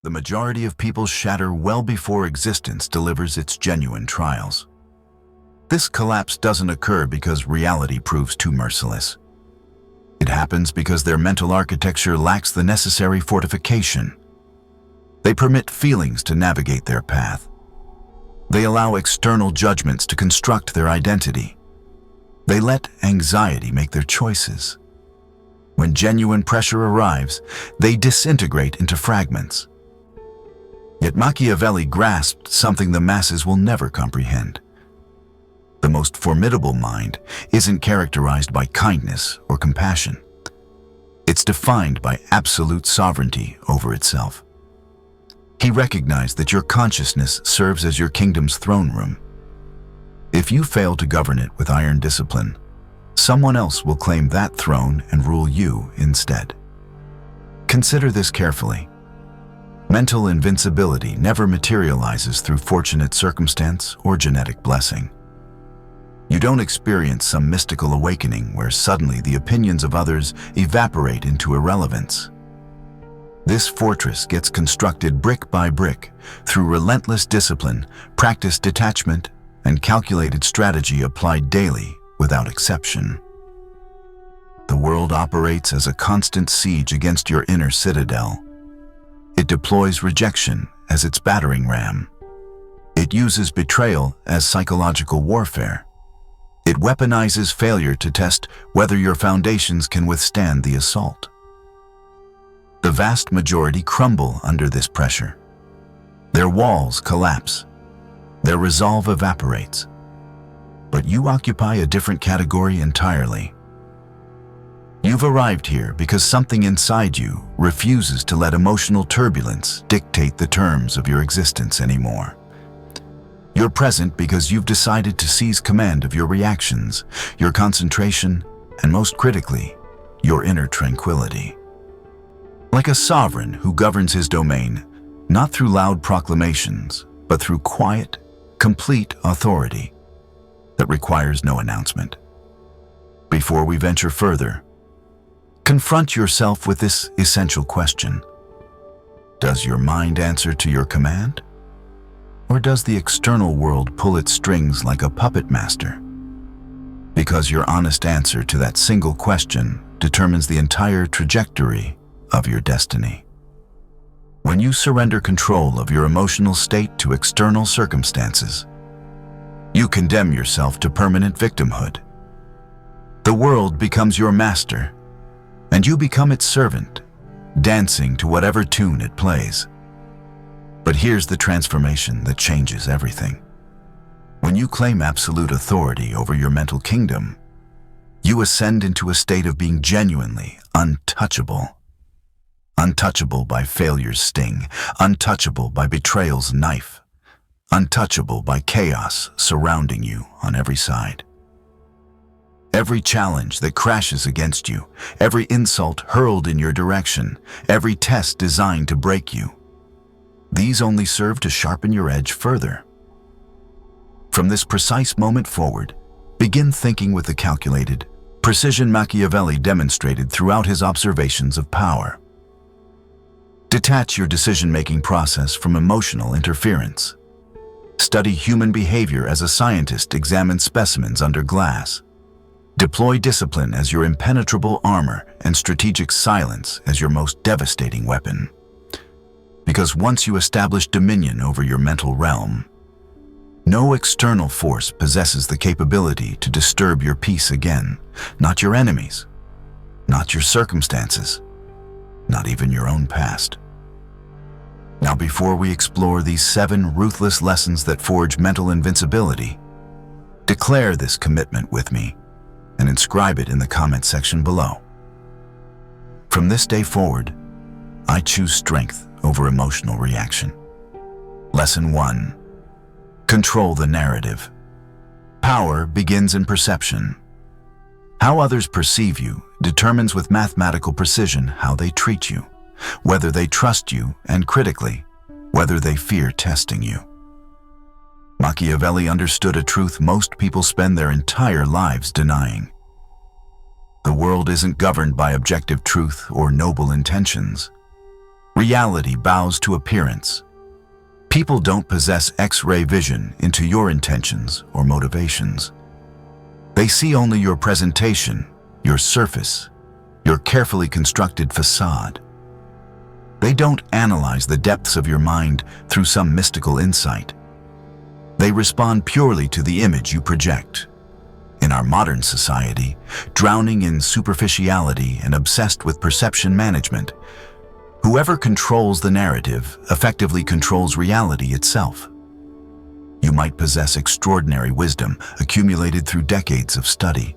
The majority of people shatter well before existence delivers its genuine trials. This collapse doesn't occur because reality proves too merciless. It happens because their mental architecture lacks the necessary fortification. They permit feelings to navigate their path. They allow external judgments to construct their identity. They let anxiety make their choices. When genuine pressure arrives, they disintegrate into fragments. Yet Machiavelli grasped something the masses will never comprehend. The most formidable mind isn't characterized by kindness or compassion. It's defined by absolute sovereignty over itself. He recognized that your consciousness serves as your kingdom's throne room. If you fail to govern it with iron discipline, someone else will claim that throne and rule you instead. Consider this carefully. Mental invincibility never materializes through fortunate circumstance or genetic blessing. You don't experience some mystical awakening where suddenly the opinions of others evaporate into irrelevance. This fortress gets constructed brick by brick through relentless discipline, practiced detachment, and calculated strategy applied daily without exception. The world operates as a constant siege against your inner citadel. It deploys rejection as its battering ram. It uses betrayal as psychological warfare. It weaponizes failure to test whether your foundations can withstand the assault. The vast majority crumble under this pressure. Their walls collapse. Their resolve evaporates. But you occupy a different category entirely. You've arrived here because something inside you refuses to let emotional turbulence dictate the terms of your existence anymore. You're present because you've decided to seize command of your reactions, your concentration, and most critically, your inner tranquility. Like a sovereign who governs his domain, not through loud proclamations, but through quiet, complete authority that requires no announcement. Before we venture further, confront yourself with this essential question. Does your mind answer to your command? Or does the external world pull its strings like a puppet master? Because your honest answer to that single question determines the entire trajectory of your destiny. When you surrender control of your emotional state to external circumstances, you condemn yourself to permanent victimhood. The world becomes your master, and you become its servant, dancing to whatever tune it plays. But here's the transformation that changes everything. When you claim absolute authority over your mental kingdom, you ascend into a state of being genuinely untouchable. Untouchable by failure's sting, untouchable by betrayal's knife, untouchable by chaos surrounding you on every side. Every challenge that crashes against you, every insult hurled in your direction, every test designed to break you, these only serve to sharpen your edge further. From this precise moment forward, begin thinking with the calculated precision Machiavelli demonstrated throughout his observations of power. Detach your decision-making process from emotional interference. Study human behavior as a scientist examines specimens under glass. Deploy discipline as your impenetrable armor and strategic silence as your most devastating weapon. Because once you establish dominion over your mental realm, no external force possesses the capability to disturb your peace again. Not your enemies, not your circumstances, not even your own past. Now, before we explore these 7 ruthless lessons that forge mental invincibility, declare this commitment with me and inscribe it in the comment section below. From this day forward, I choose strength over emotional reaction. Lesson 1. Control the narrative. Power begins in perception. How others perceive you determines with mathematical precision how they treat you, whether they trust you, and critically, whether they fear testing you. Machiavelli understood a truth most people spend their entire lives denying. The world isn't governed by objective truth or noble intentions. Reality bows to appearance. People don't possess X-ray vision into your intentions or motivations. They see only your presentation, your surface, your carefully constructed facade. They don't analyze the depths of your mind through some mystical insight. They respond purely to the image you project. In our modern society, drowning in superficiality and obsessed with perception management, whoever controls the narrative effectively controls reality itself. You might possess extraordinary wisdom accumulated through decades of study.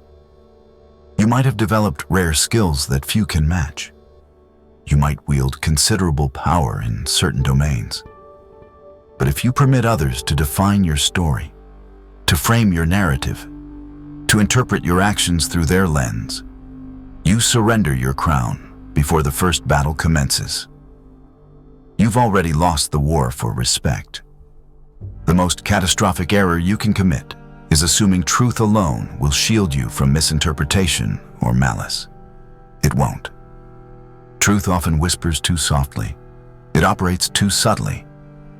You might have developed rare skills that few can match. You might wield considerable power in certain domains. But if you permit others to define your story, to frame your narrative, to interpret your actions through their lens, you surrender your crown before the first battle commences. You've already lost the war for respect. The most catastrophic error you can commit is assuming truth alone will shield you from misinterpretation or malice. It won't. Truth often whispers too softly. It operates too subtly.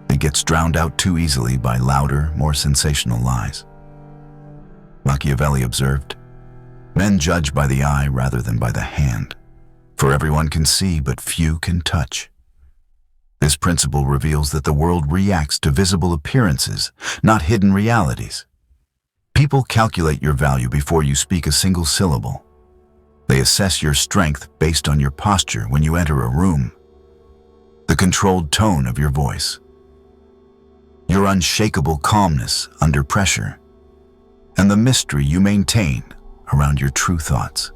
It gets drowned out too easily by louder, more sensational lies. Machiavelli observed, "Men judge by the eye rather than by the hand, for everyone can see but few can touch." This principle reveals that the world reacts to visible appearances, not hidden realities. People calculate your value before you speak a single syllable. They assess your strength based on your posture when you enter a room, the controlled tone of your voice, your unshakable calmness under pressure, and the mystery you maintain around your true thoughts.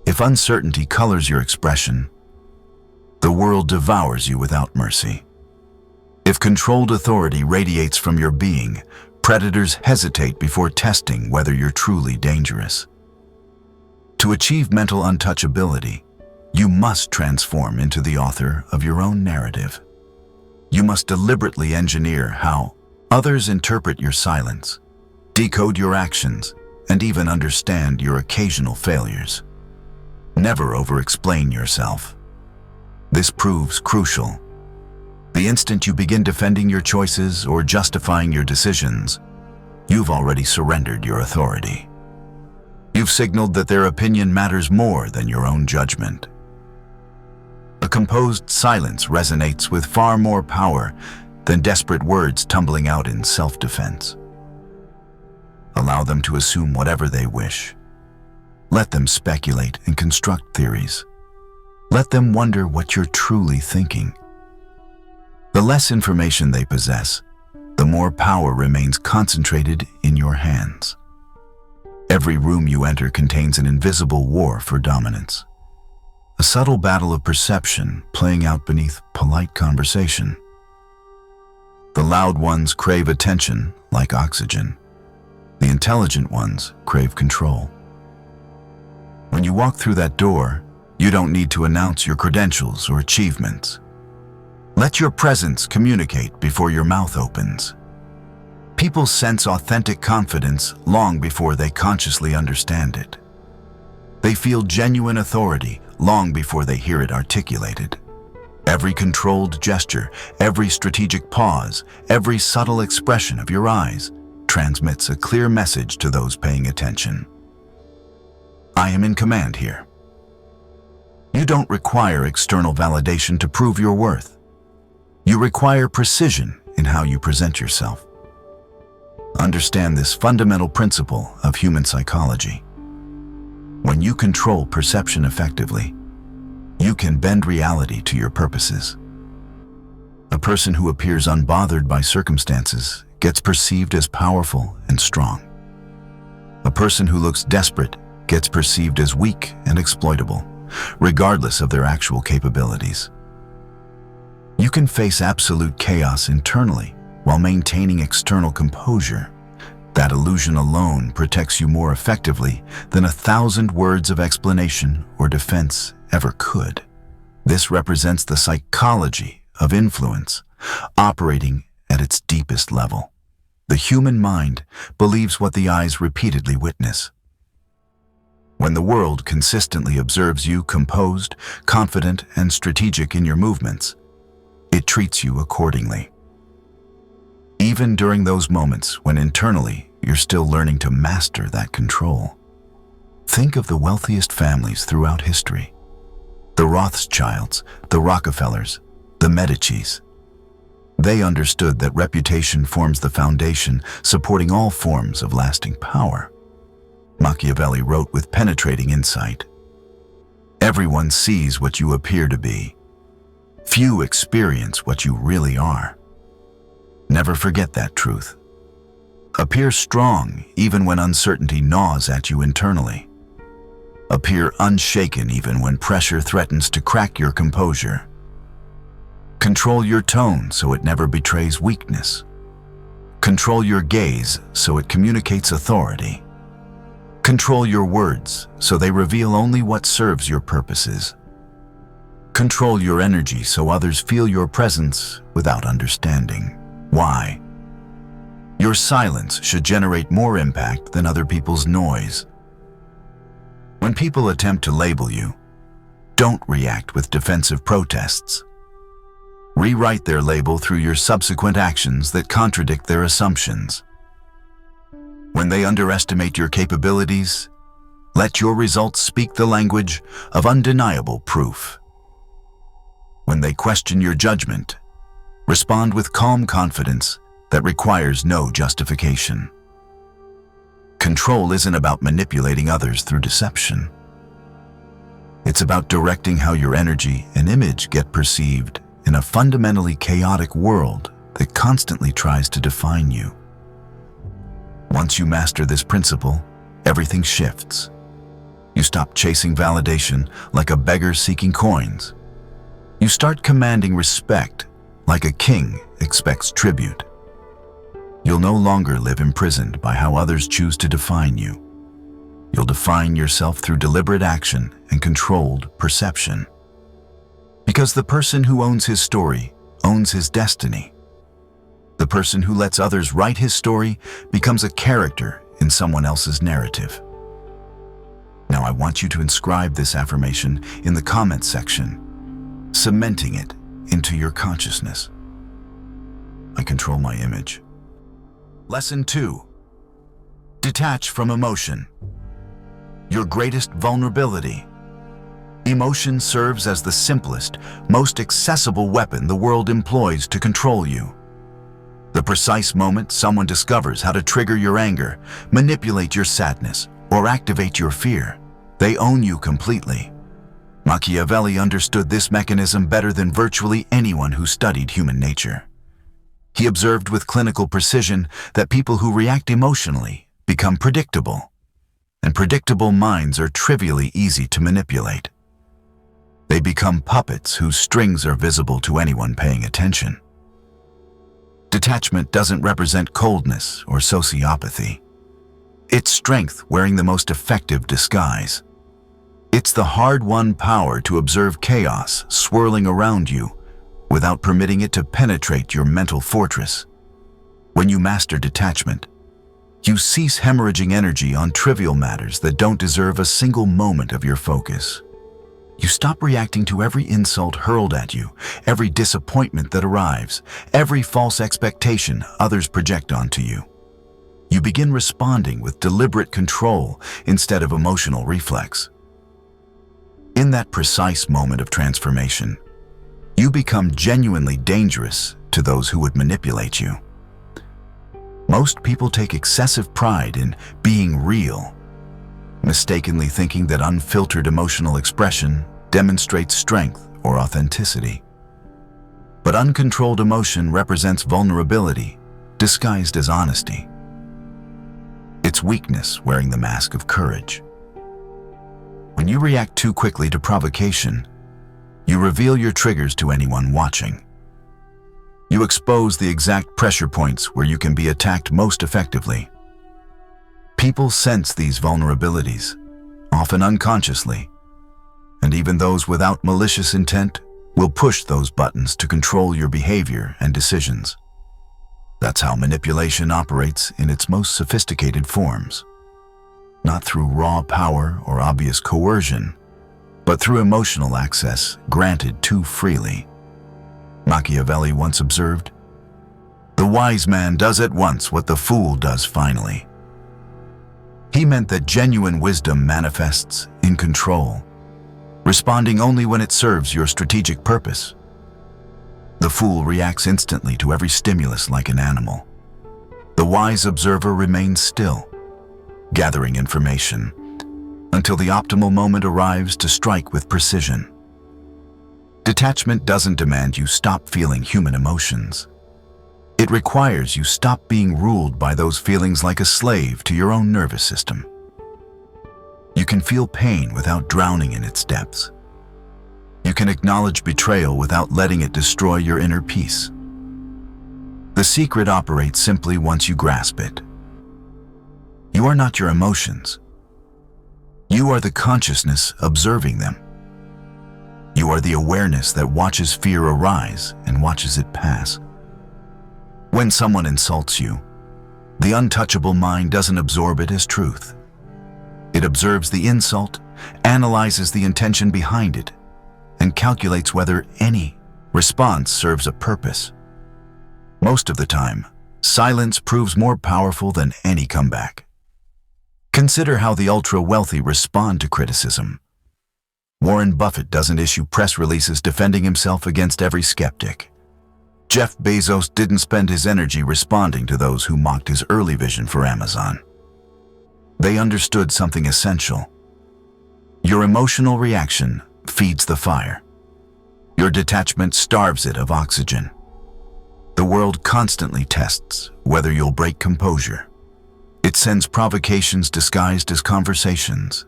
If uncertainty colors your expression, the world devours you without mercy. If controlled authority radiates from your being, predators hesitate before testing whether you're truly dangerous. To achieve mental untouchability, you must transform into the author of your own narrative. You must deliberately engineer how others interpret your silence, decode your actions, and even understand your occasional failures. Never over-explain yourself. This proves crucial. The instant you begin defending your choices or justifying your decisions, you've already surrendered your authority. You've signaled that their opinion matters more than your own judgment. A composed silence resonates with far more power than desperate words tumbling out in self-defense. Allow them to assume whatever they wish. Let them speculate and construct theories. Let them wonder what you're truly thinking. The less information they possess, the more power remains concentrated in your hands. Every room you enter contains an invisible war for dominance. A subtle battle of perception playing out beneath polite conversation. The loud ones crave attention like oxygen. The intelligent ones crave control. When you walk through that door, you don't need to announce your credentials or achievements. Let your presence communicate before your mouth opens. People sense authentic confidence long before they consciously understand it. They feel genuine authority long before they hear it articulated. Every controlled gesture, every strategic pause, every subtle expression of your eyes transmits a clear message to those paying attention. I am in command here. You don't require external validation to prove your worth. You require precision in how you present yourself. Understand this fundamental principle of human psychology. When you control perception effectively, you can bend reality to your purposes. A person who appears unbothered by circumstances gets perceived as powerful and strong. A person who looks desperate gets perceived as weak and exploitable, regardless of their actual capabilities. You can face absolute chaos internally while maintaining external composure. That illusion alone protects you more effectively than 1,000 words of explanation or defense ever could. This represents the psychology of influence, operating at its deepest level. The human mind believes what the eyes repeatedly witness. When the world consistently observes you composed, confident, and strategic in your movements, it treats you accordingly. Even during those moments when internally you're still learning to master that control. Think of the wealthiest families throughout history. The Rothschilds, the Rockefellers, the Medicis. They understood that reputation forms the foundation supporting all forms of lasting power. Machiavelli wrote with penetrating insight. Everyone sees what you appear to be. Few experience what you really are. Never forget that truth. Appear strong even when uncertainty gnaws at you internally. Appear unshaken even when pressure threatens to crack your composure. Control your tone so it never betrays weakness. Control your gaze so it communicates authority. Control your words so they reveal only what serves your purposes. Control your energy so others feel your presence without understanding why. Your silence should generate more impact than other people's noise. When people attempt to label you, don't react with defensive protests. Rewrite their label through your subsequent actions that contradict their assumptions. When they underestimate your capabilities, let your results speak the language of undeniable proof. When they question your judgment, respond with calm confidence that requires no justification. Control isn't about manipulating others through deception. It's about directing how your energy and image get perceived in a fundamentally chaotic world that constantly tries to define you. Once you master this principle, everything shifts. You stop chasing validation like a beggar seeking coins. You start commanding respect like a king expects tribute. You'll no longer live imprisoned by how others choose to define you. You'll define yourself through deliberate action and controlled perception. Because the person who owns his story owns his destiny. The person who lets others write his story becomes a character in someone else's narrative. Now I want you to inscribe this affirmation in the comments section, cementing it into your consciousness. I control my image. Lesson 2. Detach from emotion. Your greatest vulnerability. Emotion serves as the simplest, most accessible weapon the world employs to control you. The precise moment someone discovers how to trigger your anger, manipulate your sadness, or activate your fear, they own you completely. Machiavelli understood this mechanism better than virtually anyone who studied human nature. He observed with clinical precision that people who react emotionally become predictable, and predictable minds are trivially easy to manipulate. They become puppets whose strings are visible to anyone paying attention. Detachment doesn't represent coldness or sociopathy. It's strength wearing the most effective disguise. It's the hard-won power to observe chaos swirling around you without permitting it to penetrate your mental fortress. When you master detachment, you cease hemorrhaging energy on trivial matters that don't deserve a single moment of your focus. You stop reacting to every insult hurled at you, every disappointment that arrives, every false expectation others project onto you. You begin responding with deliberate control instead of emotional reflex. In that precise moment of transformation, you become genuinely dangerous to those who would manipulate you. Most people take excessive pride in being real, mistakenly thinking that unfiltered emotional expression demonstrates strength or authenticity. But uncontrolled emotion represents vulnerability, disguised as honesty. It's weakness wearing the mask of courage. When you react too quickly to provocation, you reveal your triggers to anyone watching. You expose the exact pressure points where you can be attacked most effectively. People sense these vulnerabilities, often unconsciously, and even those without malicious intent will push those buttons to control your behavior and decisions. That's how manipulation operates in its most sophisticated forms. not through raw power or obvious coercion, but through emotional access granted too freely. Machiavelli once observed, "The wise man does at once what the fool does finally." He meant that genuine wisdom manifests in control, responding only when it serves your strategic purpose. The fool reacts instantly to every stimulus like an animal. The wise observer remains still, gathering information, until the optimal moment arrives to strike with precision. Detachment doesn't demand you stop feeling human emotions. It requires you stop being ruled by those feelings like a slave to your own nervous system. You can feel pain without drowning in its depths. You can acknowledge betrayal without letting it destroy your inner peace. The secret operates simply once you grasp it. You are not your emotions. You are the consciousness observing them. You are the awareness that watches fear arise and watches it pass. When someone insults you, the untouchable mind doesn't absorb it as truth. It observes the insult, analyzes the intention behind it, and calculates whether any response serves a purpose. Most of the time, silence proves more powerful than any comeback. Consider how the ultra-wealthy respond to criticism. Warren Buffett doesn't issue press releases defending himself against every skeptic. Jeff Bezos didn't spend his energy responding to those who mocked his early vision for Amazon. They understood something essential. Your emotional reaction feeds the fire. Your detachment starves it of oxygen. The world constantly tests whether you'll break composure. It sends provocations disguised as conversations.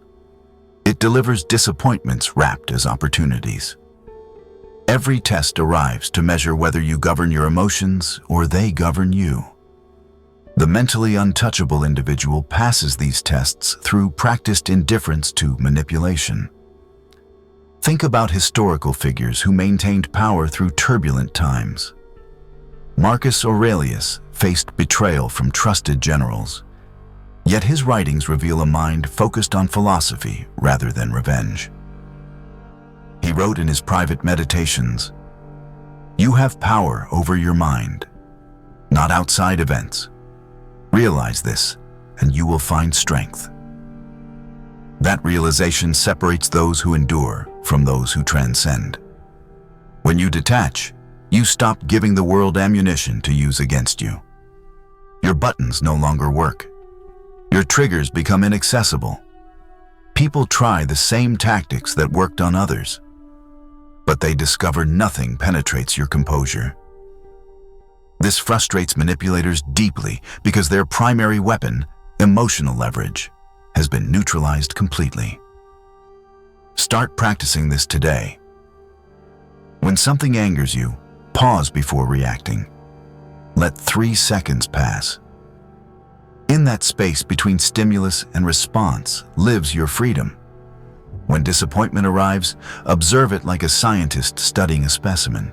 It delivers disappointments wrapped as opportunities. Every test arrives to measure whether you govern your emotions or they govern you. The mentally untouchable individual passes these tests through practiced indifference to manipulation. Think about historical figures who maintained power through turbulent times. Marcus Aurelius faced betrayal from trusted generals, yet his writings reveal a mind focused on philosophy rather than revenge. He wrote in his private meditations, "You have power over your mind, not outside events. Realize this, and you will find strength." That realization separates those who endure from those who transcend. When you detach, you stop giving the world ammunition to use against you. Your buttons no longer work. Your triggers become inaccessible. People try the same tactics that worked on others, but they discover nothing penetrates your composure. This frustrates manipulators deeply because their primary weapon, emotional leverage, has been neutralized completely. Start practicing this today. When something angers you, pause before reacting. Let 3 seconds pass. In that space between stimulus and response lives your freedom. When disappointment arrives, observe it like a scientist studying a specimen.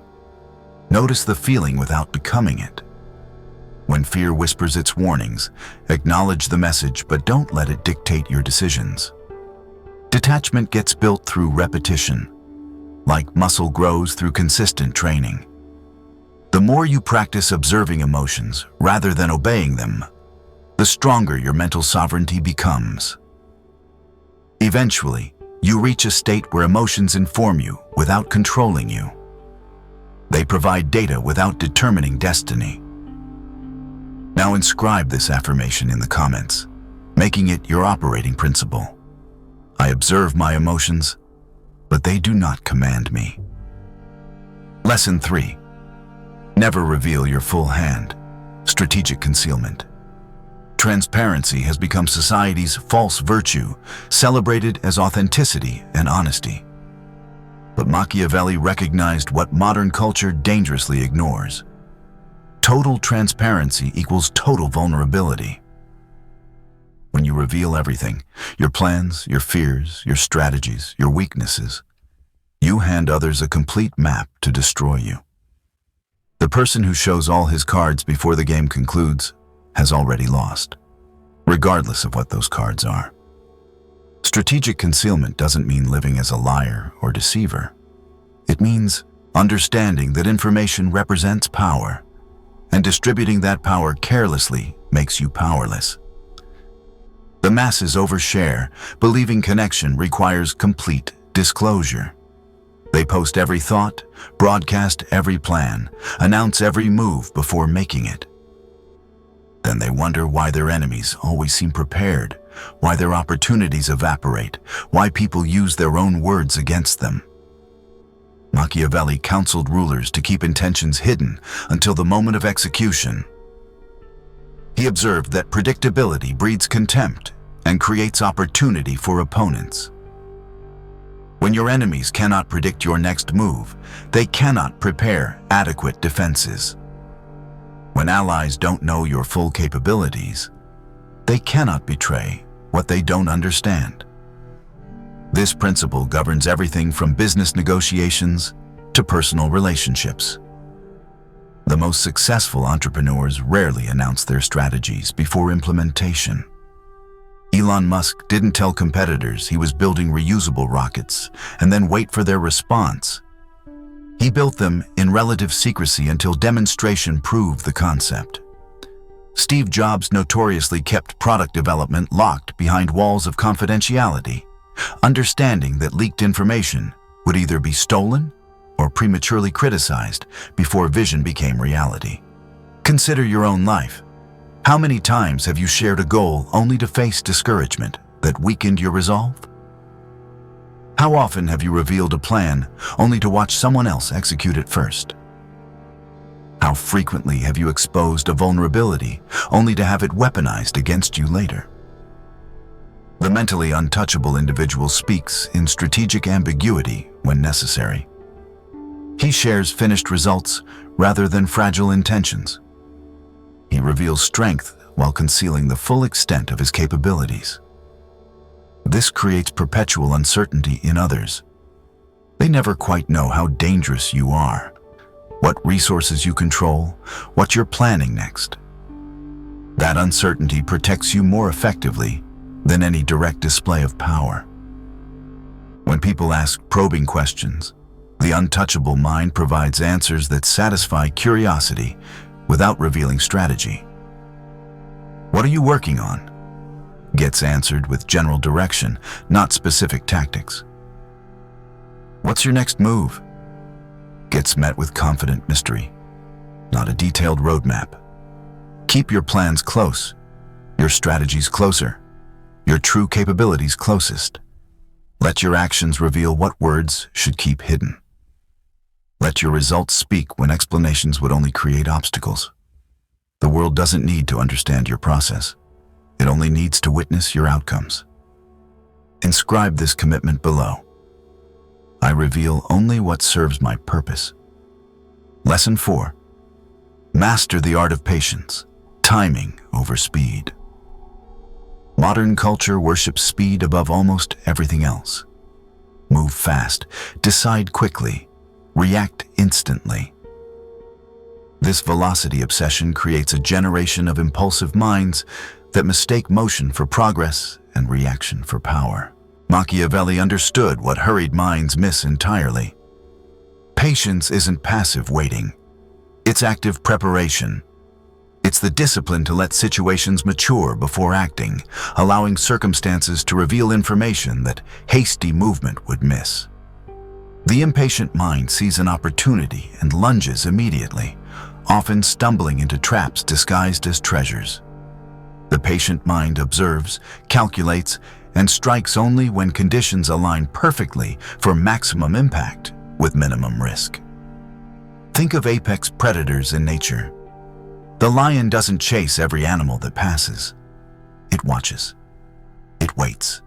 Notice the feeling without becoming it. When fear whispers its warnings, acknowledge the message but don't let it dictate your decisions. Detachment gets built through repetition, like muscle grows through consistent training. The more you practice observing emotions rather than obeying them, the stronger your mental sovereignty becomes. Eventually, you reach a state where emotions inform you without controlling you. They provide data without determining destiny. Now inscribe this affirmation in the comments, making it your operating principle. I observe my emotions, but they do not command me. Lesson 3. Never reveal your full hand. Strategic concealment. Transparency has become society's false virtue, celebrated as authenticity and honesty. But Machiavelli recognized what modern culture dangerously ignores. Total transparency equals total vulnerability. When you reveal everything, your plans, your fears, your strategies, your weaknesses, you hand others a complete map to destroy you. The person who shows all his cards before the game concludes has already lost, regardless of what those cards are. Strategic concealment doesn't mean living as a liar or deceiver. It means understanding that information represents power, and distributing that power carelessly makes you powerless. The masses overshare, believing connection requires complete disclosure. They post every thought, broadcast every plan, announce every move before making it. Then they wonder why their enemies always seem prepared, why their opportunities evaporate, why people use their own words against them. Machiavelli counseled rulers to keep intentions hidden until the moment of execution. He observed that predictability breeds contempt and creates opportunity for opponents. When your enemies cannot predict your next move, they cannot prepare adequate defenses. When allies don't know your full capabilities, they cannot betray what they don't understand. This principle governs everything from business negotiations to personal relationships. The most successful entrepreneurs rarely announce their strategies before implementation. Elon Musk didn't tell competitors he was building reusable rockets and then wait for their response. He built them in relative secrecy until demonstration proved the concept. Steve Jobs notoriously kept product development locked behind walls of confidentiality, understanding that leaked information would either be stolen or prematurely criticized before vision became reality. Consider your own life. How many times have you shared a goal only to face discouragement that weakened your resolve? How often have you revealed a plan only to watch someone else execute it first? How frequently have you exposed a vulnerability only to have it weaponized against you later? The mentally untouchable individual speaks in strategic ambiguity when necessary. He shares finished results rather than fragile intentions. He reveals strength while concealing the full extent of his capabilities. This creates perpetual uncertainty in others. They never quite know how dangerous you are, what resources you control, what you're planning next. That uncertainty protects you more effectively than any direct display of power. When people ask probing questions, the untouchable mind provides answers that satisfy curiosity without revealing strategy. What are you working on? Gets answered with general direction, not specific tactics. What's your next move? Gets met with confident mystery, not a detailed roadmap. Keep your plans close, your strategies closer, your true capabilities closest. Let your actions reveal what words should keep hidden. Let your results speak when explanations would only create obstacles. The world doesn't need to understand your process. It only needs to witness your outcomes. Inscribe this commitment below. I reveal only what serves my purpose. Lesson 4. Master the art of patience, timing over speed. Modern culture worships speed above almost everything else. Move fast, decide quickly, react instantly. This velocity obsession creates a generation of impulsive minds that mistake motion for progress and reaction for power. Machiavelli understood what hurried minds miss entirely. Patience isn't passive waiting. It's active preparation. It's the discipline to let situations mature before acting, allowing circumstances to reveal information that hasty movement would miss. The impatient mind sees an opportunity and lunges immediately, often stumbling into traps disguised as treasures. The patient mind observes, calculates, and strikes only when conditions align perfectly for maximum impact with minimum risk. Think of apex predators in nature. The lion doesn't chase every animal that passes. It watches. It waits.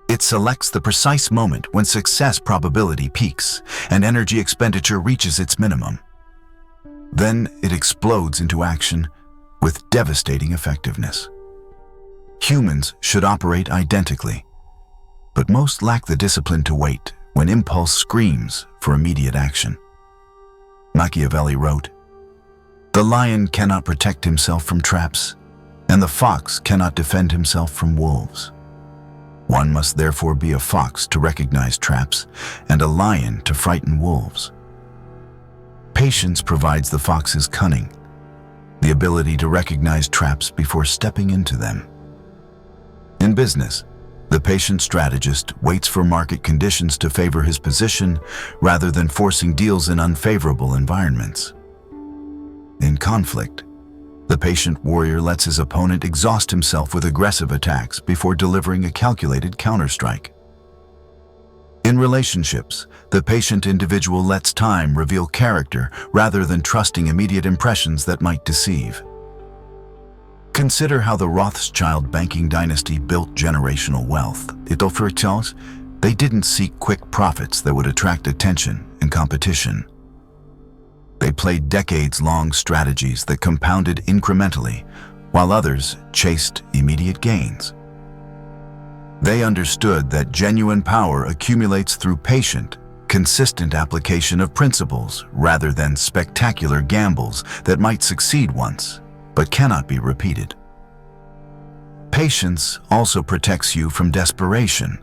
It selects the precise moment when success probability peaks and energy expenditure reaches its minimum. Then it explodes into action with devastating effectiveness. Humans should operate identically, but most lack the discipline to wait when impulse screams for immediate action. Machiavelli wrote, "The lion cannot protect himself from traps, and the fox cannot defend himself from wolves." One must therefore be a fox to recognize traps and a lion to frighten wolves. Patience provides the fox's cunning, the ability to recognize traps before stepping into them. In business, the patient strategist waits for market conditions to favor his position rather than forcing deals in unfavorable environments. In conflict, the patient warrior lets his opponent exhaust himself with aggressive attacks before delivering a calculated counterstrike. In relationships, the patient individual lets time reveal character rather than trusting immediate impressions that might deceive. Consider how the Rothschild banking dynasty built generational wealth. They didn't seek quick profits that would attract attention and competition. They played decades-long strategies that compounded incrementally, while others chased immediate gains. They understood that genuine power accumulates through patient, consistent application of principles rather than spectacular gambles that might succeed once, but cannot be repeated. Patience also protects you from desperation,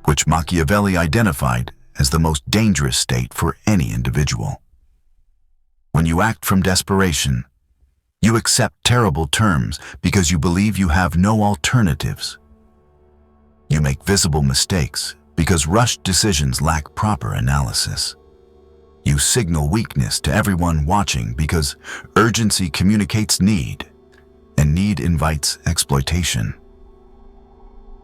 which Machiavelli identified as the most dangerous state for any individual. When you act from desperation, you accept terrible terms because you believe you have no alternatives. You make visible mistakes because rushed decisions lack proper analysis. You signal weakness to everyone watching because urgency communicates need, and need invites exploitation.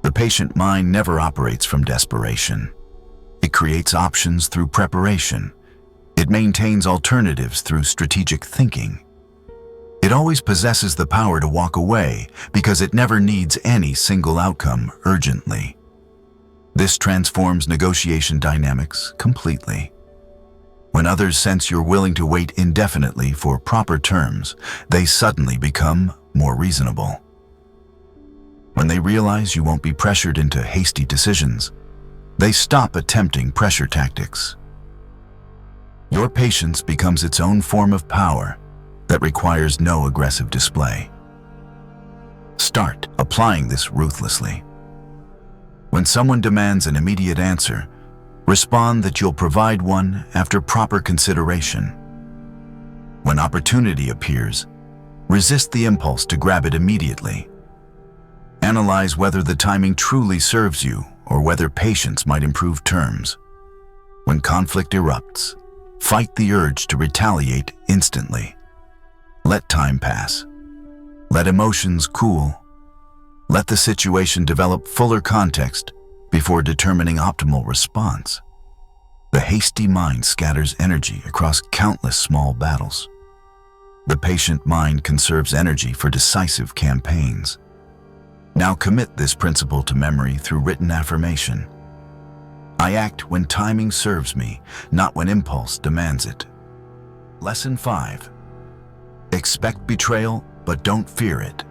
The patient mind never operates from desperation. It creates options through preparation. It maintains alternatives through strategic thinking. It always possesses the power to walk away because it never needs any single outcome urgently. This transforms negotiation dynamics completely. When others sense you're willing to wait indefinitely for proper terms, they suddenly become more reasonable. When they realize you won't be pressured into hasty decisions, they stop attempting pressure tactics. Your patience becomes its own form of power that requires no aggressive display. Start applying this ruthlessly. When someone demands an immediate answer, respond that you'll provide one after proper consideration. When opportunity appears, resist the impulse to grab it immediately. Analyze whether the timing truly serves you or whether patience might improve terms. When conflict erupts, fight the urge to retaliate instantly. Let time pass. Let emotions cool. Let the situation develop fuller context before determining optimal response. The hasty mind scatters energy across countless small battles. The patient mind conserves energy for decisive campaigns. Now commit this principle to memory through written affirmation. I act when timing serves me, not when impulse demands it. Lesson 5. Expect betrayal, but don't fear it.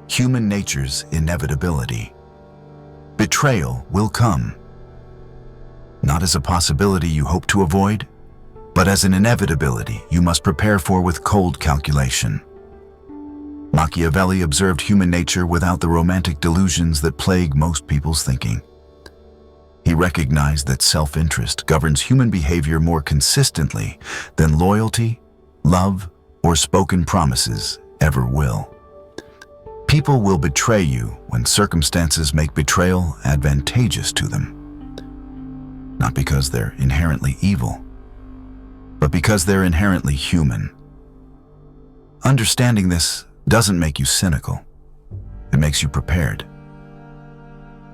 Human nature's inevitability. Betrayal will come. Not as a possibility you hope to avoid, but as an inevitability you must prepare for with cold calculation. Machiavelli observed human nature without the romantic delusions that plague most people's thinking. He recognized that self-interest governs human behavior more consistently than loyalty, love, or spoken promises ever will. People will betray you when circumstances make betrayal advantageous to them. Not because they're inherently evil, but because they're inherently human. Understanding this doesn't make you cynical. It makes you prepared.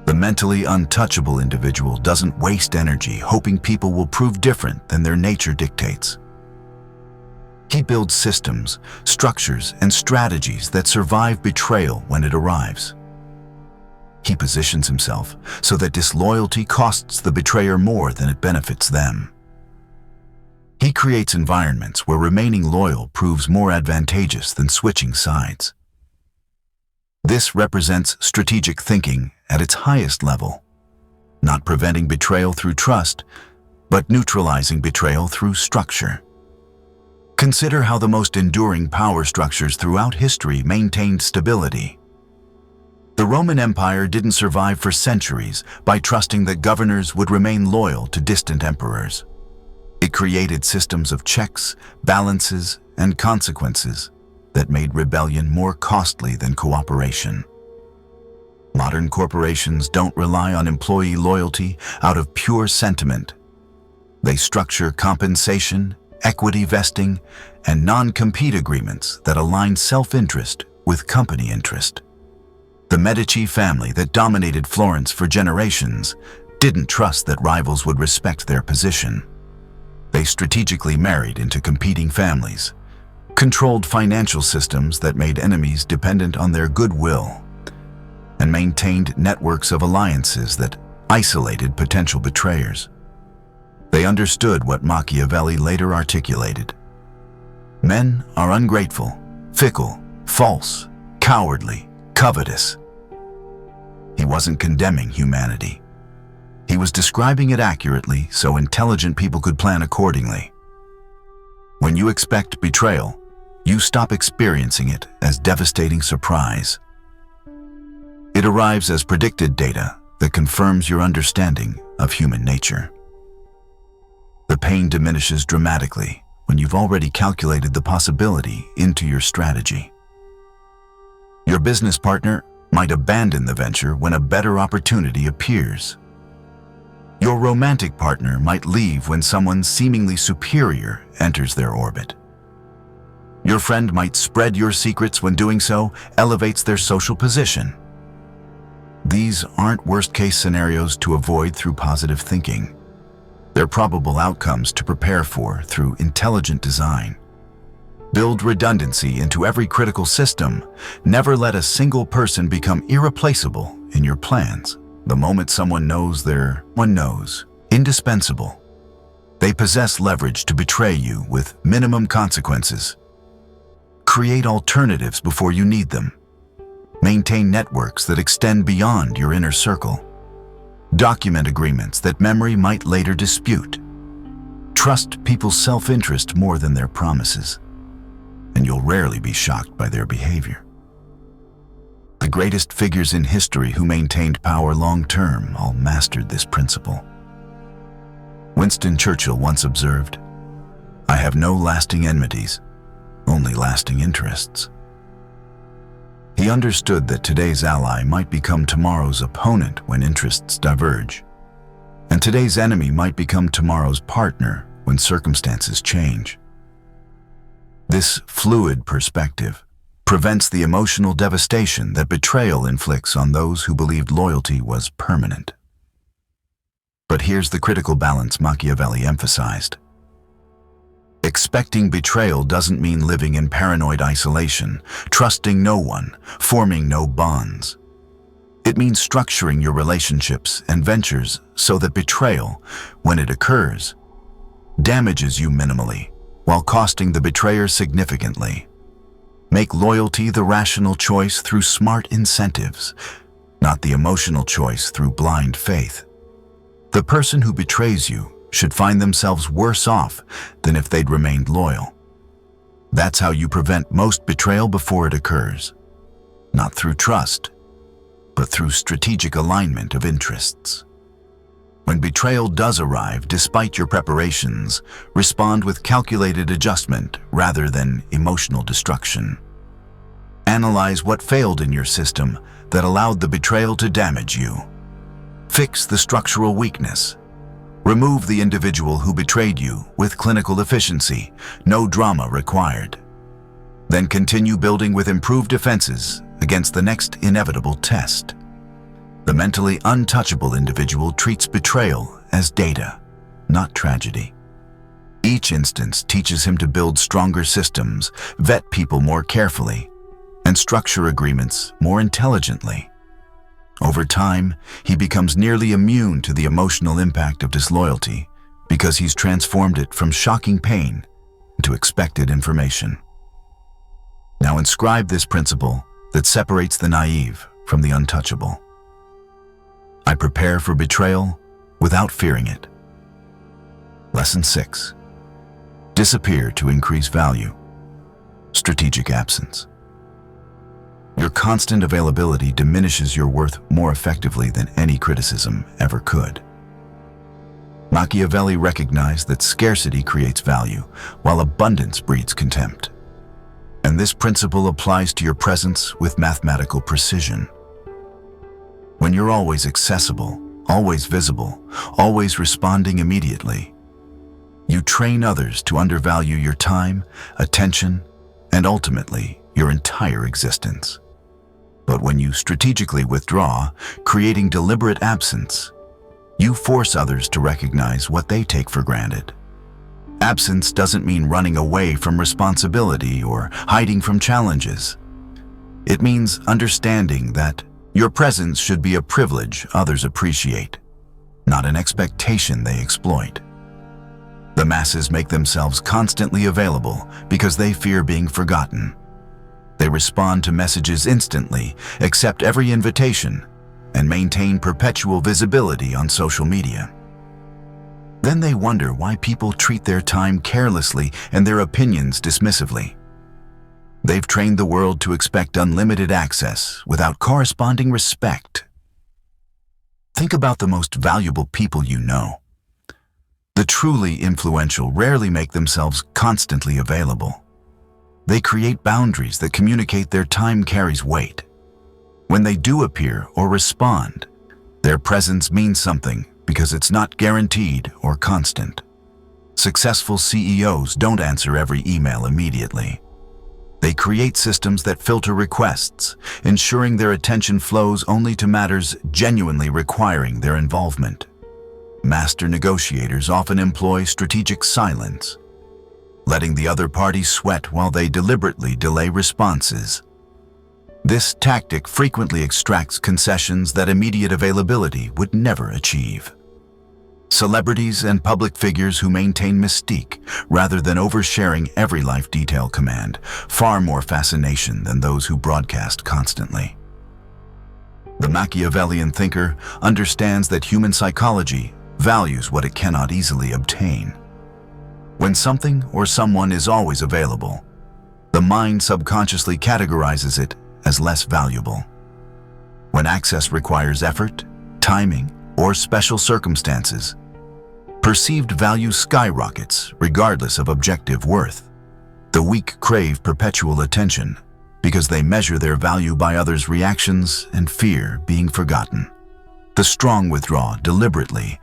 The mentally untouchable individual doesn't waste energy hoping people will prove different than their nature dictates. He builds systems, structures, and strategies that survive betrayal when it arrives. He positions himself so that disloyalty costs the betrayer more than it benefits them. He creates environments where remaining loyal proves more advantageous than switching sides. This represents strategic thinking at its highest level, not preventing betrayal through trust, but neutralizing betrayal through structure. Consider how the most enduring power structures throughout history maintained stability. The Roman Empire didn't survive for centuries by trusting that governors would remain loyal to distant emperors. It created systems of checks, balances, and consequences that made rebellion more costly than cooperation. Modern corporations don't rely on employee loyalty out of pure sentiment. They structure compensation, equity vesting, and non-compete agreements that align self-interest with company interest. The Medici family that dominated Florence for generations didn't trust that rivals would respect their position. They strategically married into competing families, controlled financial systems that made enemies dependent on their goodwill, and maintained networks of alliances that isolated potential betrayers. They understood what Machiavelli later articulated. Men are ungrateful, fickle, false, cowardly, covetous. He wasn't condemning humanity. He was describing it accurately so intelligent people could plan accordingly. When you expect betrayal, you stop experiencing it as devastating surprise. It arrives as predicted data that confirms your understanding of human nature. The pain diminishes dramatically when you've already calculated the possibility into your strategy. Your business partner might abandon the venture when a better opportunity appears. Your romantic partner might leave when someone seemingly superior enters their orbit. Your friend might spread your secrets when doing so elevates their social position. These aren't worst-case scenarios to avoid through positive thinking. They're probable outcomes to prepare for through intelligent design. Build redundancy into every critical system. Never let a single person become irreplaceable in your plans. The moment someone knows they're indispensable. They possess leverage to betray you with minimum consequences. Create alternatives before you need them. Maintain networks that extend beyond your inner circle. Document agreements that memory might later dispute. Trust people's self-interest more than their promises, and you'll rarely be shocked by their behavior. The greatest figures in history who maintained power long-term all mastered this principle. Winston Churchill once observed, "I have no lasting enmities, only lasting interests." He understood that today's ally might become tomorrow's opponent when interests diverge, and today's enemy might become tomorrow's partner when circumstances change. This fluid perspective prevents the emotional devastation that betrayal inflicts on those who believed loyalty was permanent. But here's the critical balance Machiavelli emphasized. Expecting betrayal doesn't mean living in paranoid isolation, trusting no one, forming no bonds. It means structuring your relationships and ventures so that betrayal, when it occurs, damages you minimally, while costing the betrayer significantly. Make loyalty the rational choice through smart incentives, not the emotional choice through blind faith. The person who betrays you should find themselves worse off than if they'd remained loyal. That's how you prevent most betrayal before it occurs. Not through trust, but through strategic alignment of interests. When betrayal does arrive, despite your preparations, respond with calculated adjustment rather than emotional destruction. Analyze what failed in your system that allowed the betrayal to damage you. Fix the structural weakness. Remove the individual who betrayed you with clinical efficiency, no drama required. Then continue building with improved defenses against the next inevitable test. The mentally untouchable individual treats betrayal as data, not tragedy. Each instance teaches him to build stronger systems, vet people more carefully, and structure agreements more intelligently. Over time, he becomes nearly immune to the emotional impact of disloyalty because he's transformed it from shocking pain into expected information. Now inscribe this principle that separates the naive from the untouchable. I prepare for betrayal without fearing it. Lesson 6. Disappear to increase value. Strategic absence. Your constant availability diminishes your worth more effectively than any criticism ever could. Machiavelli recognized that scarcity creates value, while abundance breeds contempt. And this principle applies to your presence with mathematical precision. When you're always accessible, always visible, always responding immediately, you train others to undervalue your time, attention, and ultimately, your entire existence. But when you strategically withdraw, creating deliberate absence, you force others to recognize what they take for granted. Absence doesn't mean running away from responsibility or hiding from challenges. It means understanding that your presence should be a privilege others appreciate, not an expectation they exploit. The masses make themselves constantly available because they fear being forgotten. They respond to messages instantly, accept every invitation, and maintain perpetual visibility on social media. Then they wonder why people treat their time carelessly and their opinions dismissively. They've trained the world to expect unlimited access without corresponding respect. Think about the most valuable people you know. The truly influential rarely make themselves constantly available. They create boundaries that communicate their time carries weight. When they do appear or respond, their presence means something because it's not guaranteed or constant. Successful CEOs don't answer every email immediately. They create systems that filter requests, ensuring their attention flows only to matters genuinely requiring their involvement. Master negotiators often employ strategic silence, letting the other party sweat while they deliberately delay responses. This tactic frequently extracts concessions that immediate availability would never achieve. Celebrities and public figures who maintain mystique rather than oversharing every life detail command far more fascination than those who broadcast constantly. The Machiavellian thinker understands that human psychology values what it cannot easily obtain. When something or someone is always available, the mind subconsciously categorizes it as less valuable. When access requires effort, timing, or special circumstances, perceived value skyrockets regardless of objective worth. The weak crave perpetual attention because they measure their value by others' reactions and fear being forgotten. The strong withdraw deliberately,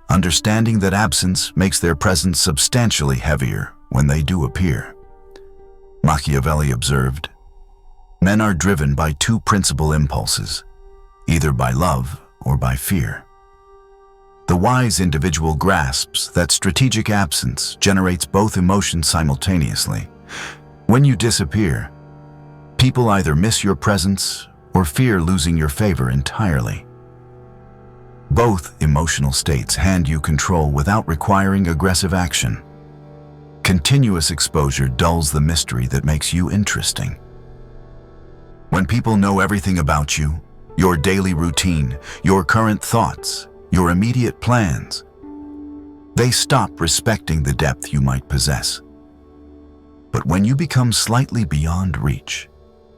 understanding that absence makes their presence substantially heavier when they do appear. Machiavelli observed, "Men are driven by two principal impulses, either by love or by fear." The wise individual grasps that strategic absence generates both emotions simultaneously. When you disappear, people either miss your presence or fear losing your favor entirely. Both emotional states hand you control without requiring aggressive action. Continuous exposure dulls the mystery that makes you interesting. When people know everything about you, your daily routine, your current thoughts, your immediate plans, they stop respecting the depth you might possess. But when you become slightly beyond reach,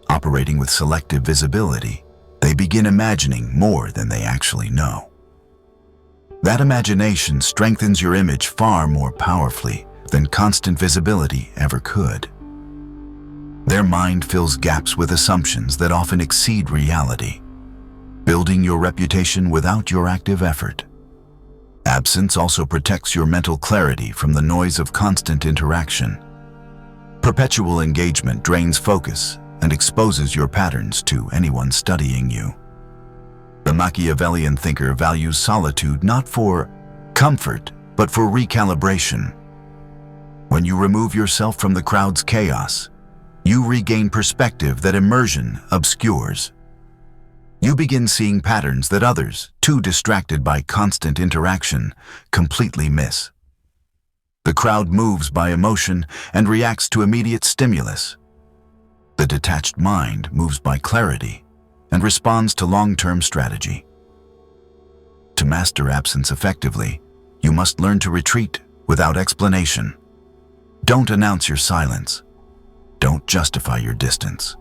operating with selective visibility, they begin imagining more than they actually know. That imagination strengthens your image far more powerfully than constant visibility ever could. Their mind fills gaps with assumptions that often exceed reality, building your reputation without your active effort. Absence also protects your mental clarity from the noise of constant interaction. Perpetual engagement drains focus and exposes your patterns to anyone studying you. The Machiavellian thinker values solitude not for comfort, but for recalibration. When you remove yourself from the crowd's chaos, you regain perspective that immersion obscures. You begin seeing patterns that others, too distracted by constant interaction, completely miss. The crowd moves by emotion and reacts to immediate stimulus. The detached mind moves by clarity and responds to long-term strategy. To master absence effectively, you must learn to retreat without explanation. Don't announce your silence. Don't justify your distance.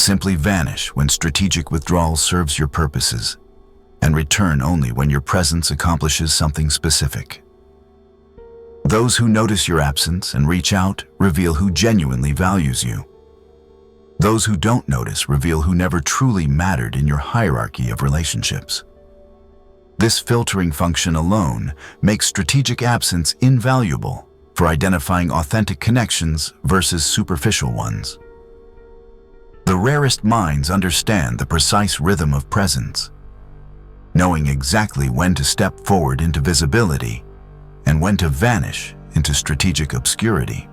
Simply vanish when strategic withdrawal serves your purposes, and return only when your presence accomplishes something specific. Those who notice your absence and reach out reveal who genuinely values you. Those who don't notice reveal who never truly mattered in your hierarchy of relationships. This filtering function alone makes strategic absence invaluable for identifying authentic connections versus superficial ones. The rarest minds understand the precise rhythm of presence, knowing exactly when to step forward into visibility and when to vanish into strategic obscurity.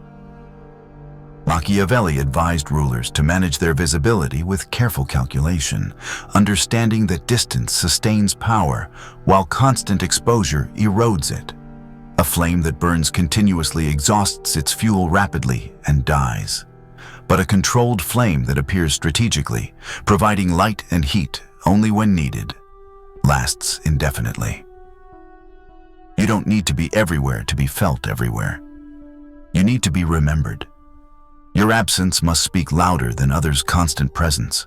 Machiavelli advised rulers to manage their visibility with careful calculation, understanding that distance sustains power while constant exposure erodes it. A flame that burns continuously exhausts its fuel rapidly and dies. But a controlled flame that appears strategically, providing light and heat only when needed, lasts indefinitely. You don't need to be everywhere to be felt everywhere. You need to be remembered. Your absence must speak louder than others' constant presence.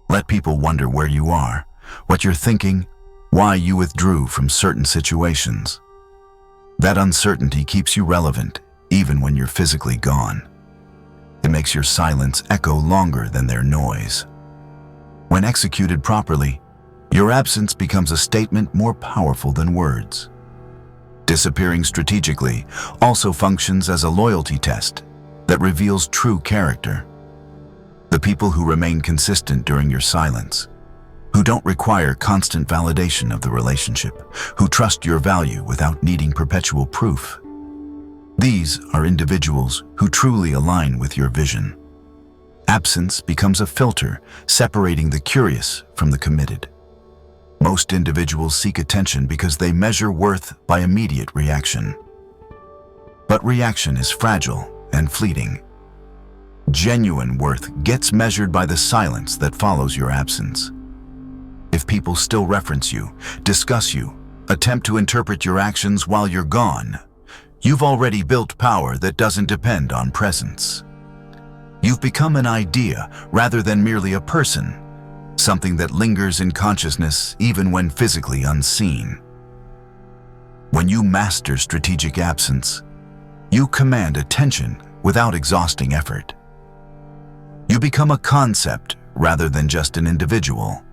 Let people wonder where you are, what you're thinking, why you withdrew from certain situations. That uncertainty keeps you relevant, even when you're physically gone. It makes your silence echo longer than their noise. When executed properly, your absence becomes a statement more powerful than words. Disappearing strategically also functions as a loyalty test that reveals true character. The people who remain consistent during your silence, who don't require constant validation of the relationship, who trust your value without needing perpetual proof. These are individuals who truly align with your vision. Absence becomes a filter separating the curious from the committed. Most individuals seek attention because they measure worth by immediate reaction. But reaction is fragile and fleeting. Genuine worth gets measured by the silence that follows your absence. If people still reference you, discuss you, attempt to interpret your actions while you're gone, you've already built power that doesn't depend on presence. You've become an idea rather than merely a person, something that lingers in consciousness even when physically unseen. When you master strategic absence, you command attention without exhausting effort. You become a concept rather than just an individual,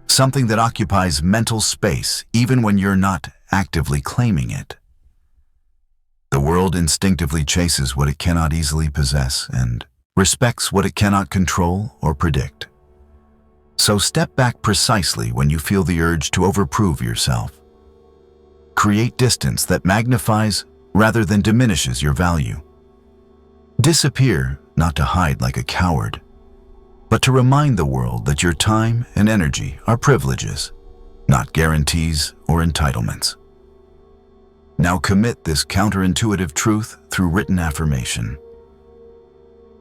something that occupies mental space even when you're not actively claiming it. The world instinctively chases what it cannot easily possess and respects what it cannot control or predict. So step back precisely when you feel the urge to overprove yourself. Create distance that magnifies rather than diminishes your value. Disappear not to hide like a coward, but to remind the world that your time and energy are privileges, not guarantees or entitlements. Now commit this counterintuitive truth through written affirmation.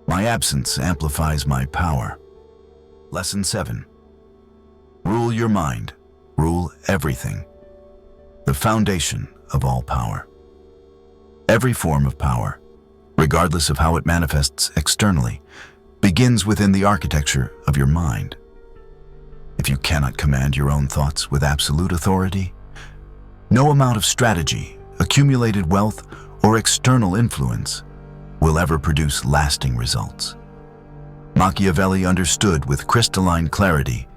My absence amplifies my power. Lesson 7. Rule your mind. Rule everything. The foundation of all power. Every form of power, regardless of how it manifests externally, begins within the architecture of your mind. If you cannot command your own thoughts with absolute authority, no amount of strategy, accumulated wealth, or external influence will ever produce lasting results. Machiavelli understood with crystalline clarity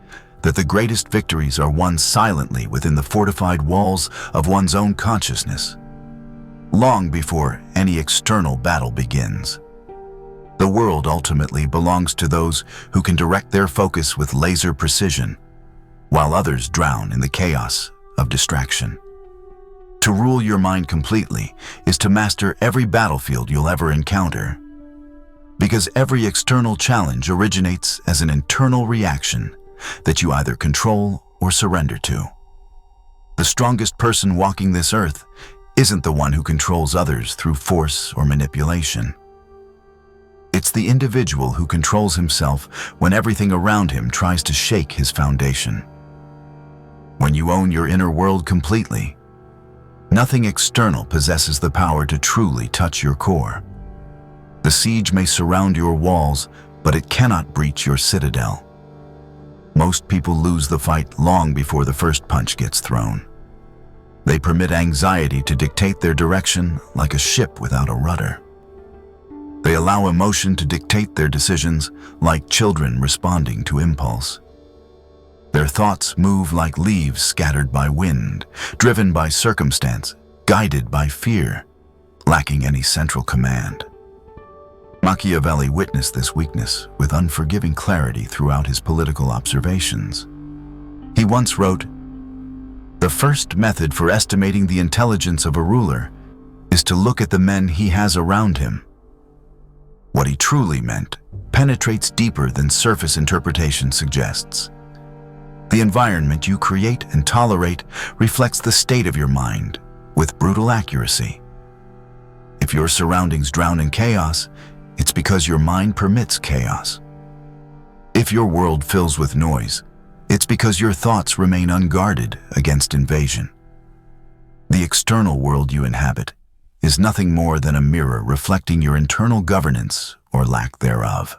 that the greatest victories are won silently within the fortified walls of one's own consciousness, long before any external battle begins. The world ultimately belongs to those who can direct their focus with laser precision, while others drown in the chaos of distraction. To rule your mind completely is to master every battlefield you'll ever encounter, because every external challenge originates as an internal reaction that you either control or surrender to. The strongest person walking this earth isn't the one who controls others through force or manipulation. It's the individual who controls himself when everything around him tries to shake his foundation. When you own your inner world completely, nothing external possesses the power to truly touch your core. The siege may surround your walls, but it cannot breach your citadel. Most people lose the fight long before the first punch gets thrown. They permit anxiety to dictate their direction like a ship without a rudder. They allow emotion to dictate their decisions like children responding to impulse. Their thoughts move like leaves scattered by wind, driven by circumstance, guided by fear, lacking any central command. Machiavelli witnessed this weakness with unforgiving clarity throughout his political observations. He once wrote, "The first method for estimating the intelligence of a ruler is to look at the men he has around him." What he truly meant penetrates deeper than surface interpretation suggests. The environment you create and tolerate reflects the state of your mind with brutal accuracy. If your surroundings drown in chaos, it's because your mind permits chaos. If your world fills with noise, it's because your thoughts remain unguarded against invasion. The external world you inhabit is nothing more than a mirror reflecting your internal governance or lack thereof.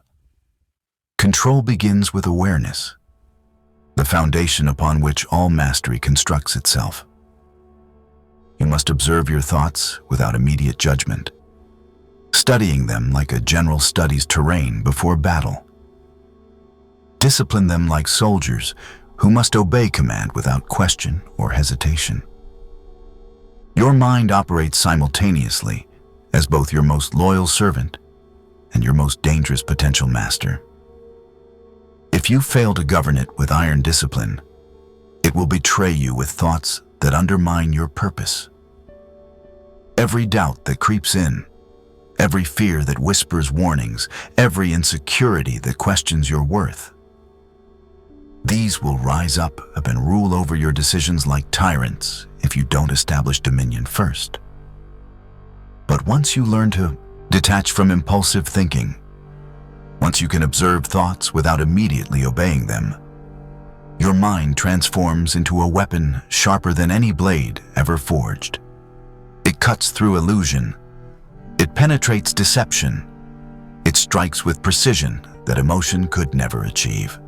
Control begins with awareness, the foundation upon which all mastery constructs itself. You must observe your thoughts without immediate judgment, studying them like a general studies terrain before battle. Discipline them like soldiers who must obey command without question or hesitation. Your mind operates simultaneously as both your most loyal servant and your most dangerous potential master. If you fail to govern it with iron discipline, it will betray you with thoughts that undermine your purpose. Every doubt that creeps in, every fear that whispers warnings, every insecurity that questions your worth, these will rise up and rule over your decisions like tyrants if you don't establish dominion first. But once you learn to detach from impulsive thinking, once you can observe thoughts without immediately obeying them, your mind transforms into a weapon sharper than any blade ever forged. It cuts through illusion. It penetrates deception. It strikes with precision that emotion could never achieve.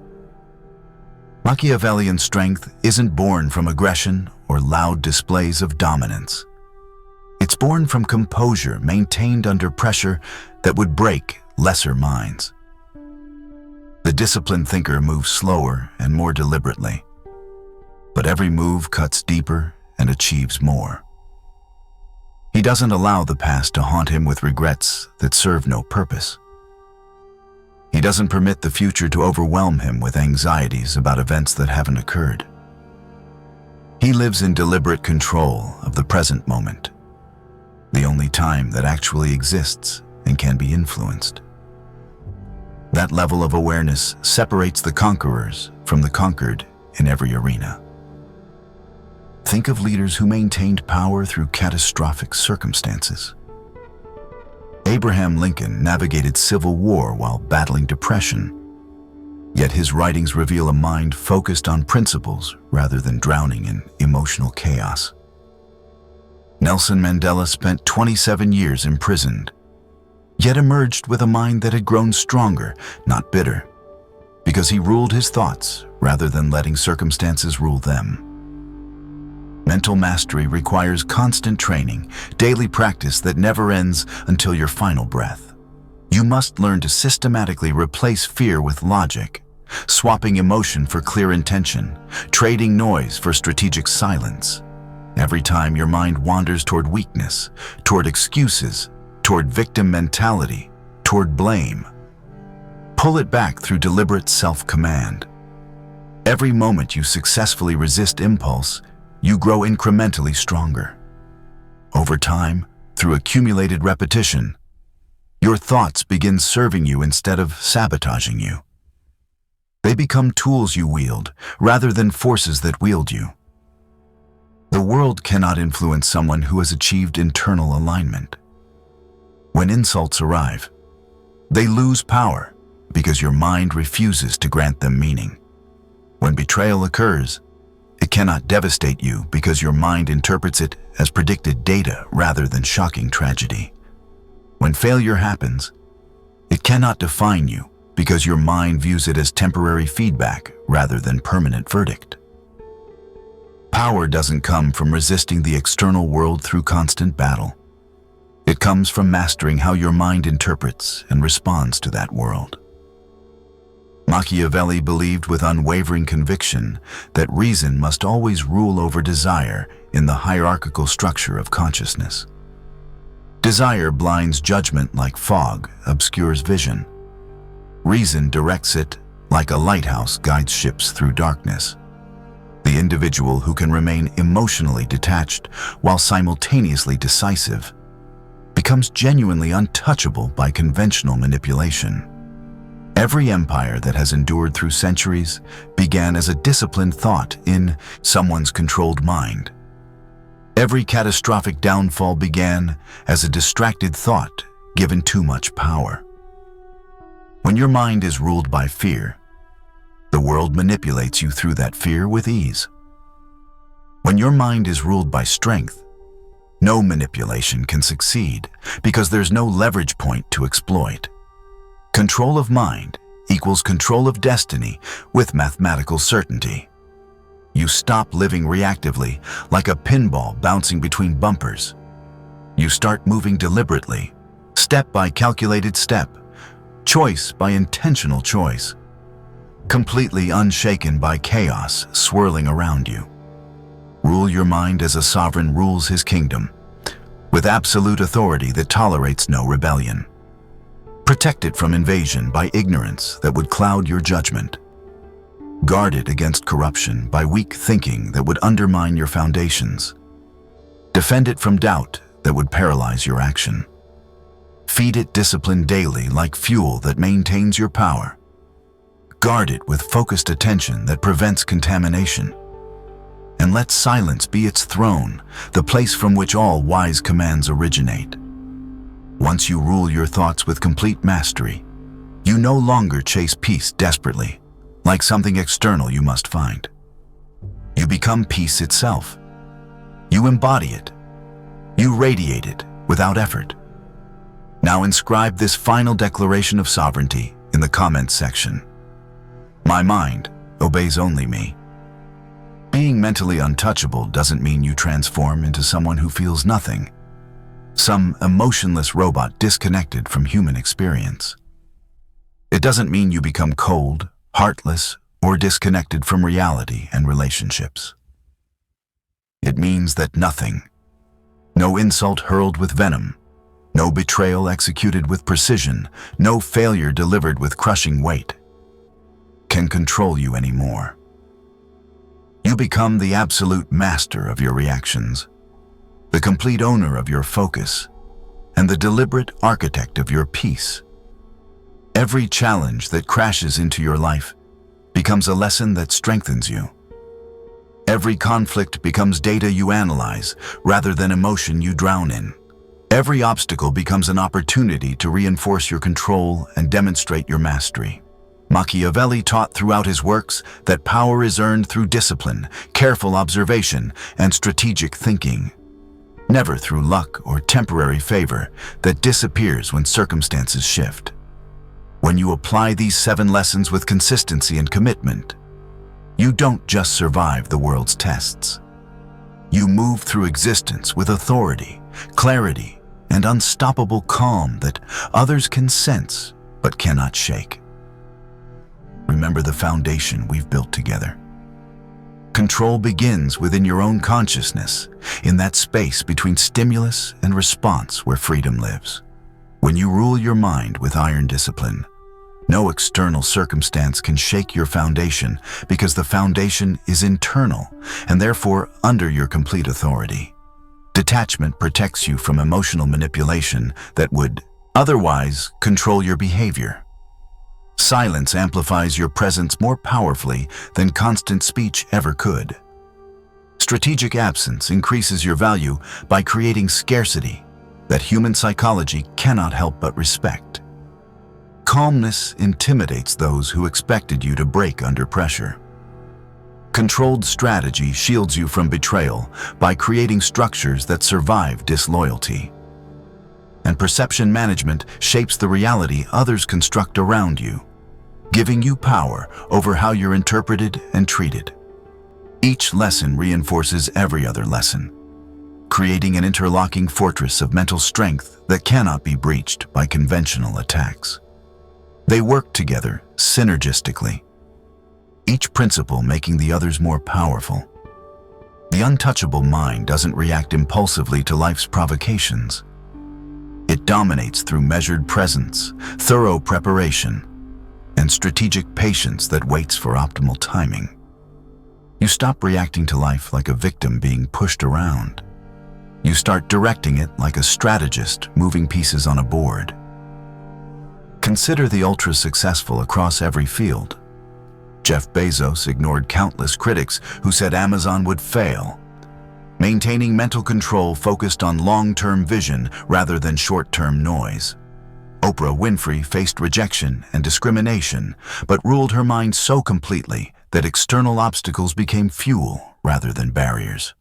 Machiavellian strength isn't born from aggression or loud displays of dominance. It's born from composure maintained under pressure that would break lesser minds. The disciplined thinker moves slower and more deliberately, but every move cuts deeper and achieves more. He doesn't allow the past to haunt him with regrets that serve no purpose. He doesn't permit the future to overwhelm him with anxieties about events that haven't occurred. He lives in deliberate control of the present moment, the only time that actually exists and can be influenced. That level of awareness separates the conquerors from the conquered in every arena. Think of leaders who maintained power through catastrophic circumstances. Abraham Lincoln navigated civil war while battling depression, yet his writings reveal a mind focused on principles rather than drowning in emotional chaos. Nelson Mandela spent 27 years imprisoned, yet emerged with a mind that had grown stronger, not bitter, because he ruled his thoughts rather than letting circumstances rule them. Mental mastery requires constant training, daily practice that never ends until your final breath. You must learn to systematically replace fear with logic, swapping emotion for clear intention, trading noise for strategic silence. Every time your mind wanders toward weakness, toward excuses, toward victim mentality, toward blame, pull it back through deliberate self-command. Every moment you successfully resist impulse, you grow incrementally stronger. Over time, through accumulated repetition, your thoughts begin serving you instead of sabotaging you. They become tools you wield, rather than forces that wield you. The world cannot influence someone who has achieved internal alignment. When insults arrive, they lose power because your mind refuses to grant them meaning. When betrayal occurs, it cannot devastate you because your mind interprets it as predicted data rather than shocking tragedy. When failure happens, it cannot define you because your mind views it as temporary feedback rather than permanent verdict. Power doesn't come from resisting the external world through constant battle. It comes from mastering how your mind interprets and responds to that world. Machiavelli believed with unwavering conviction that reason must always rule over desire in the hierarchical structure of consciousness. Desire blinds judgment like fog obscures vision. Reason directs it like a lighthouse guides ships through darkness. The individual who can remain emotionally detached while simultaneously decisive becomes genuinely untouchable by conventional manipulation. Every empire that has endured through centuries began as a disciplined thought in someone's controlled mind. Every catastrophic downfall began as a distracted thought given too much power. When your mind is ruled by fear, the world manipulates you through that fear with ease. When your mind is ruled by strength, no manipulation can succeed because there's no leverage point to exploit. Control of mind equals control of destiny with mathematical certainty. You stop living reactively like a pinball bouncing between bumpers. You start moving deliberately, step by calculated step, choice by intentional choice, completely unshaken by chaos swirling around you. Rule your mind as a sovereign rules his kingdom, with absolute authority that tolerates no rebellion. Protect it from invasion by ignorance that would cloud your judgment. Guard it against corruption by weak thinking that would undermine your foundations. Defend it from doubt that would paralyze your action. Feed it discipline daily like fuel that maintains your power. Guard it with focused attention that prevents contamination. And let silence be its throne, the place from which all wise commands originate. Once you rule your thoughts with complete mastery, you no longer chase peace desperately, like something external you must find. You become peace itself. You embody it. You radiate it without effort. Now inscribe this final declaration of sovereignty in the comments section. My mind obeys only me. Being mentally untouchable doesn't mean you transform into someone who feels nothing, some emotionless robot disconnected from human experience. It doesn't mean you become cold, heartless, or disconnected from reality and relationships. It means that nothing, no insult hurled with venom, no betrayal executed with precision, no failure delivered with crushing weight, can control you anymore. You become the absolute master of your reactions, the complete owner of your focus, and the deliberate architect of your peace. Every challenge that crashes into your life becomes a lesson that strengthens you. Every conflict becomes data you analyze rather than emotion you drown in. Every obstacle becomes an opportunity to reinforce your control and demonstrate your mastery. Machiavelli taught throughout his works that power is earned through discipline, careful observation, and strategic thinking, never through luck or temporary favor that disappears when circumstances shift. When you apply these 7 lessons with consistency and commitment, you don't just survive the world's tests. You move through existence with authority, clarity, and unstoppable calm that others can sense but cannot shake. Remember the foundation we've built together. Control begins within your own consciousness, in that space between stimulus and response where freedom lives. When you rule your mind with iron discipline, no external circumstance can shake your foundation because the foundation is internal and therefore under your complete authority. Detachment protects you from emotional manipulation that would otherwise control your behavior. Silence amplifies your presence more powerfully than constant speech ever could. Strategic absence increases your value by creating scarcity that human psychology cannot help but respect. Calmness intimidates those who expected you to break under pressure. Controlled strategy shields you from betrayal by creating structures that survive disloyalty. And perception management shapes the reality others construct around you, giving you power over how you're interpreted and treated. Each lesson reinforces every other lesson, creating an interlocking fortress of mental strength that cannot be breached by conventional attacks. They work together synergistically, each principle making the others more powerful. The untouchable mind doesn't react impulsively to life's provocations. It dominates through measured presence, thorough preparation, and strategic patience that waits for optimal timing. You stop reacting to life like a victim being pushed around. You start directing it like a strategist moving pieces on a board. Consider the ultra-successful across every field. Jeff Bezos ignored countless critics who said Amazon would fail, maintaining mental control focused on long-term vision rather than short-term noise. Oprah Winfrey faced rejection and discrimination, but ruled her mind so completely that external obstacles became fuel rather than barriers.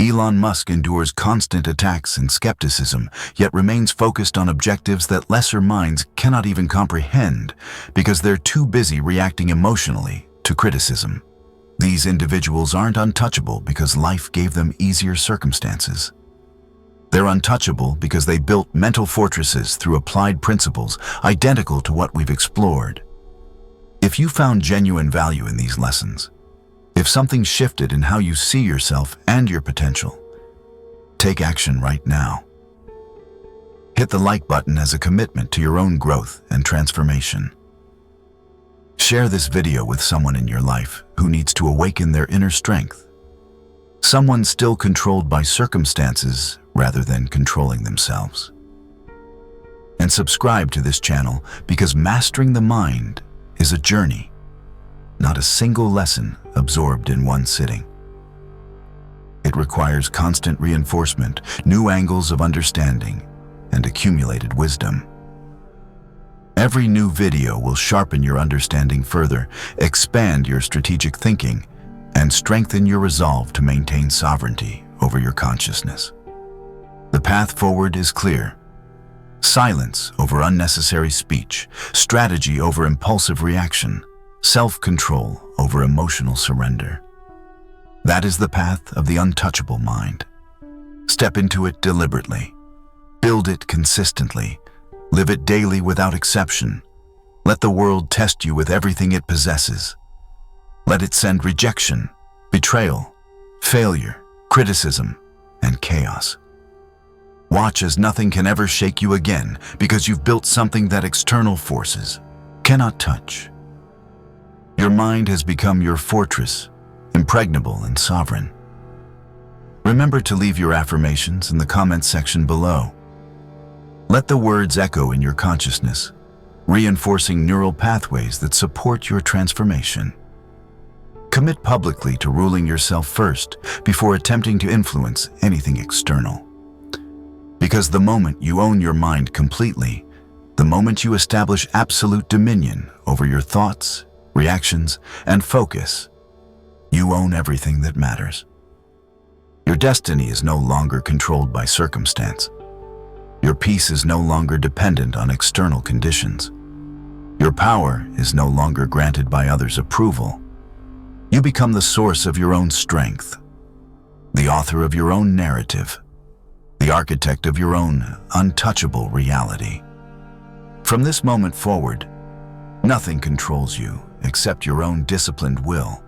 Elon Musk endures constant attacks and skepticism, yet remains focused on objectives that lesser minds cannot even comprehend because they're too busy reacting emotionally to criticism. These individuals aren't untouchable because life gave them easier circumstances. They're untouchable because they built mental fortresses through applied principles identical to what we've explored. If you found genuine value in these lessons, if something shifted in how you see yourself and your potential, take action right now. Hit the like button as a commitment to your own growth and transformation. Share this video with someone in your life who needs to awaken their inner strength. Someone still controlled by circumstances rather than controlling themselves. And subscribe to this channel because mastering the mind is a journey, not a single lesson absorbed in one sitting. It requires constant reinforcement, new angles of understanding, and accumulated wisdom. Every new video will sharpen your understanding further, expand your strategic thinking, and strengthen your resolve to maintain sovereignty over your consciousness. The path forward is clear. Silence over unnecessary speech, strategy over impulsive reaction, self-control over emotional surrender. That is the path of the untouchable mind. Step into it deliberately. Build it consistently. Live it daily without exception. Let the world test you with everything it possesses. Let it send rejection, betrayal, failure, criticism, and chaos. Watch as nothing can ever shake you again because you've built something that external forces cannot touch. Your mind has become your fortress, impregnable and sovereign. Remember to leave your affirmations in the comments section below. Let the words echo in your consciousness, reinforcing neural pathways that support your transformation. Commit publicly to ruling yourself first before attempting to influence anything external. Because the moment you own your mind completely, the moment you establish absolute dominion over your thoughts, reactions, and focus, you own everything that matters. Your destiny is no longer controlled by circumstance. Your peace is no longer dependent on external conditions. Your power is no longer granted by others' approval. You become the source of your own strength, the author of your own narrative, the architect of your own untouchable reality. From this moment forward, nothing controls you except your own disciplined will.